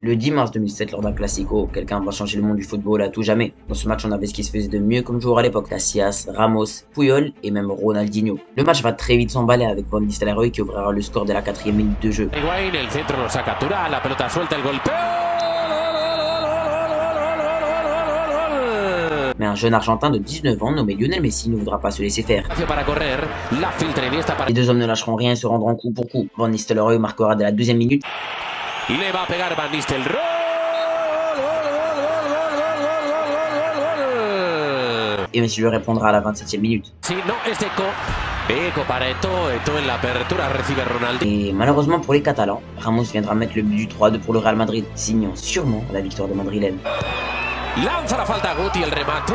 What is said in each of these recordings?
Le 10 mars 2007, lors d'un classico, quelqu'un va changer le monde du football à tout jamais. Dans ce match, on avait ce qui se faisait de mieux comme joueur à l'époque, Casillas, Ramos, Puyol et même Ronaldinho. Le match va très vite s'emballer avec Van Nistelrooy qui ouvrira le score dès la 4e minute de jeu. Mais un jeune Argentin de 19 ans nommé Lionel Messi ne voudra pas se laisser faire. Les deux hommes ne lâcheront rien et se rendront coup pour coup. Van Nistelrooy marquera dès la 2e minute. Le va a pegar Van Nistelrooy. Et Messi lui répondra à la 27e minute. Sí, no, es Deco. Deco para Eto'o en la apertura recibe Ronaldo. Et malheureusement pour les Catalans, Ramos viendra mettre le but du 3-2 pour le Real Madrid, signant sûrement la victoire de madrilène. Lanza la falta Guti, el remate.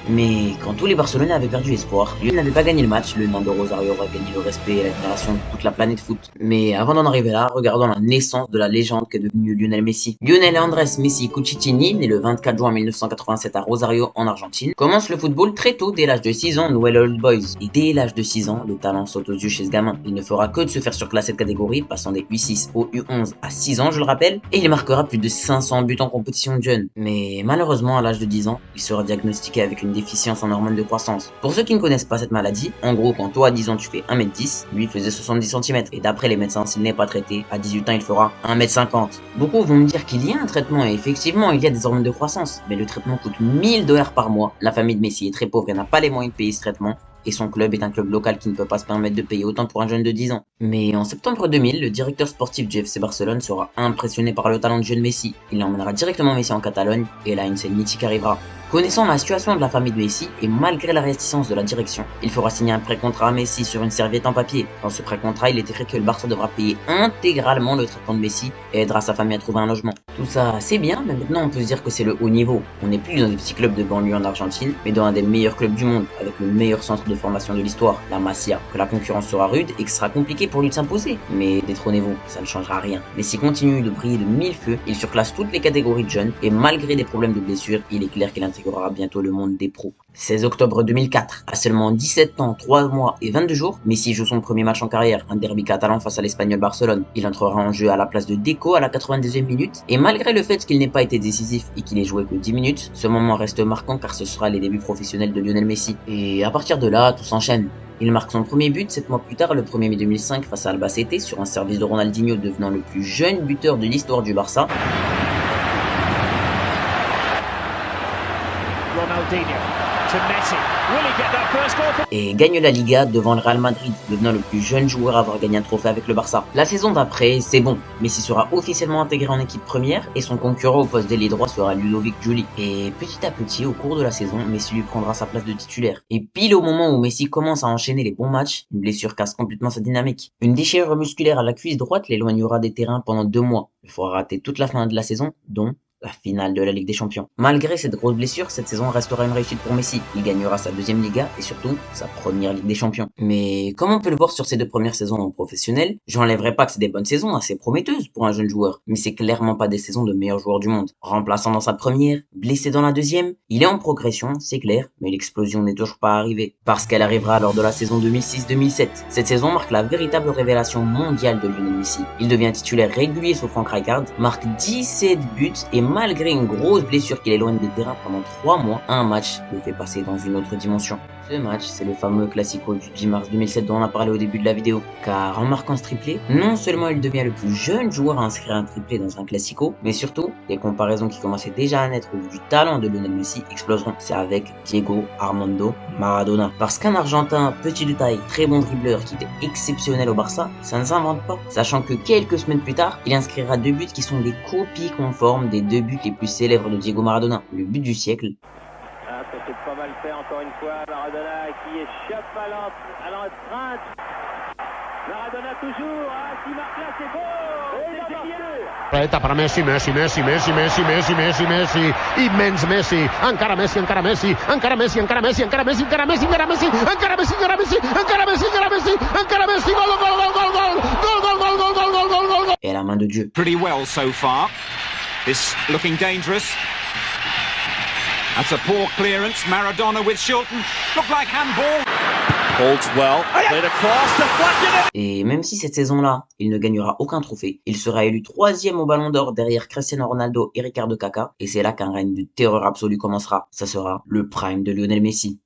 Mais quand tous les Barcelonais avaient perdu espoir, Lionel n'avait pas gagné le match, le Nando Rosario aurait gagné le respect et l'admiration de toute la planète foot. Mais avant d'en arriver là, regardons la naissance de la légende qu'est devenue Lionel Messi. Lionel Andrés Messi Cucitini, né le 24 juin 1987 à Rosario en Argentine, commence le football très tôt, dès l'âge de 6 ans, Newell's Old Boys. Et dès l'âge de 6 ans, le talent saute aux yeux chez ce gamin. Il ne fera que de se faire surclasser de catégorie, passant des U6 au U11 à 6 ans, je le rappelle, et il marquera plus de 500 buts en compétition de jeunes. Mais malheureusement, à l'âge de 10 ans, il sera diagnostiqué avec une déficience en hormones de croissance. Pour ceux qui ne connaissent pas cette maladie, en gros, quand toi à 10 ans tu fais 1m10, lui faisait 70 cm. Et d'après les médecins, s'il n'est pas traité, à 18 ans il fera 1m50. Beaucoup vont me dire qu'il y a un traitement, et effectivement il y a des hormones de croissance, mais le traitement coûte 1000 $ par mois. La famille de Messi est très pauvre et n'a pas les moyens de payer ce traitement. Et son club est un club local qui ne peut pas se permettre de payer autant pour un jeune de 10 ans. Mais en septembre 2000, le directeur sportif du FC Barcelone sera impressionné par le talent de jeune Messi. Il emmènera directement Messi en Catalogne, et là une scène mythique arrivera. Connaissant la situation de la famille de Messi, et malgré la réticence de la direction, il fera signer un pré-contrat à Messi sur une serviette en papier. Dans ce pré-contrat, il est écrit que le Barça devra payer intégralement le traitement de Messi et aidera sa famille à trouver un logement. Tout ça, c'est bien, mais maintenant on peut se dire que c'est le haut niveau. On n'est plus dans des petits clubs de banlieue en Argentine, mais dans un des meilleurs clubs du monde, avec le meilleur centre de formation de l'histoire, la Masia. Que la concurrence sera rude et que ce sera compliqué pour lui de s'imposer. Mais détrônez-vous, ça ne changera rien. Messi continue de briller de mille feux, il surclasse toutes les catégories de jeunes, et malgré des problèmes de blessure, il est clair qu'il intégrera bientôt le monde des pros. 16 octobre 2004, à seulement 17 ans, 3 mois et 22 jours, Messi joue son premier match en carrière, un derby catalan face à l'Espagnol Barcelone. Il entrera en jeu à la place de Deco à la 92e minute, et malgré le fait qu'il n'ait pas été décisif et qu'il ait joué que 10 minutes, ce moment reste marquant car ce sera les débuts professionnels de Lionel Messi. Et à partir de là, tout s'enchaîne. Il marque son premier but 7 mois plus tard, le 1er mai 2005 face à Albacete, sur un service de Ronaldinho, devenant le plus jeune buteur de l'histoire du Barça. Et gagne la Liga devant le Real Madrid, devenant le plus jeune joueur à avoir gagné un trophée avec le Barça. La saison d'après, c'est bon. Messi sera officiellement intégré en équipe première et son concurrent au poste d'ailier droit sera Ludovic Giuli. Et petit à petit, au cours de la saison, Messi lui prendra sa place de titulaire. Et pile au moment où Messi commence à enchaîner les bons matchs, une blessure casse complètement sa dynamique. Une déchirure musculaire à la cuisse droite l'éloignera des terrains pendant 2 mois. Il faudra rater toute la fin de la saison, dont la finale de la Ligue des Champions. Malgré cette grosse blessure, cette saison restera une réussite pour Messi. Il gagnera sa 2e Liga et surtout sa première Ligue des Champions. Mais comme on peut le voir sur ses 2 premières saisons en professionnel, j'enlèverai pas que c'est des bonnes saisons assez prometteuses pour un jeune joueur, mais c'est clairement pas des saisons de meilleur joueur du monde. Remplaçant dans sa première, blessé dans la 2e, il est en progression, c'est clair, mais l'explosion n'est toujours pas arrivée, parce qu'elle arrivera lors de la saison 2006-2007. Cette saison marque la véritable révélation mondiale de Lionel Messi. Il devient titulaire régulier sous Frank Rijkaard, marque 17 buts et malgré une grosse blessure qui l'éloigne des terrains pendant 3 mois, un match le fait passer dans une autre dimension. Ce match, c'est le fameux classico du 10 mars 2007 dont on a parlé au début de la vidéo. Car en marquant ce triplé, non seulement il devient le plus jeune joueur à inscrire un triplé dans un classico, mais surtout, les comparaisons qui commençaient déjà à naître au vu du talent de Lionel Messi exploseront. C'est avec Diego Armando Maradona. Parce qu'un Argentin, petit de taille, très bon dribbleur qui était exceptionnel au Barça, ça ne s'invente pas. Sachant que quelques semaines plus tard, il inscrira 2 buts qui sont des copies conformes des 2 buts les plus célèbres de Diego Maradona. Le but du siècle. Ah, ça s'est pas mal fait encore une fois. Maradona qui échappe à l'empreinte. Maradona toujours. Ah, qui marque là, c'est beau. C'est génial. Eta para Messi, Messi, Messi, Messi, Messi, Messi, Messi, Messi, immens Messi, encara Messi, encara Messi, encara Messi, encara Messi, encara Messi, encara Messi, encara Messi, encara Messi, encara Messi, encara Messi, encara Messi, encara Messi, gol, gol, gol, gol, gol, gol, gol, gol, gol, gol, gol, gol, gol, gol. Et à la main de Dieu. Pretty well so far. This looking dangerous. That's a poor clearance. Maradona with Shilton. Looked like handball. Holds well. Played across, deflected it. Et même si cette saison-là, il ne gagnera aucun trophée, il sera élu 3e au Ballon d'Or derrière Cristiano Ronaldo et Ricardo Caca, et c'est là qu'un règne de terreur absolue commencera. Ça sera le prime de Lionel Messi.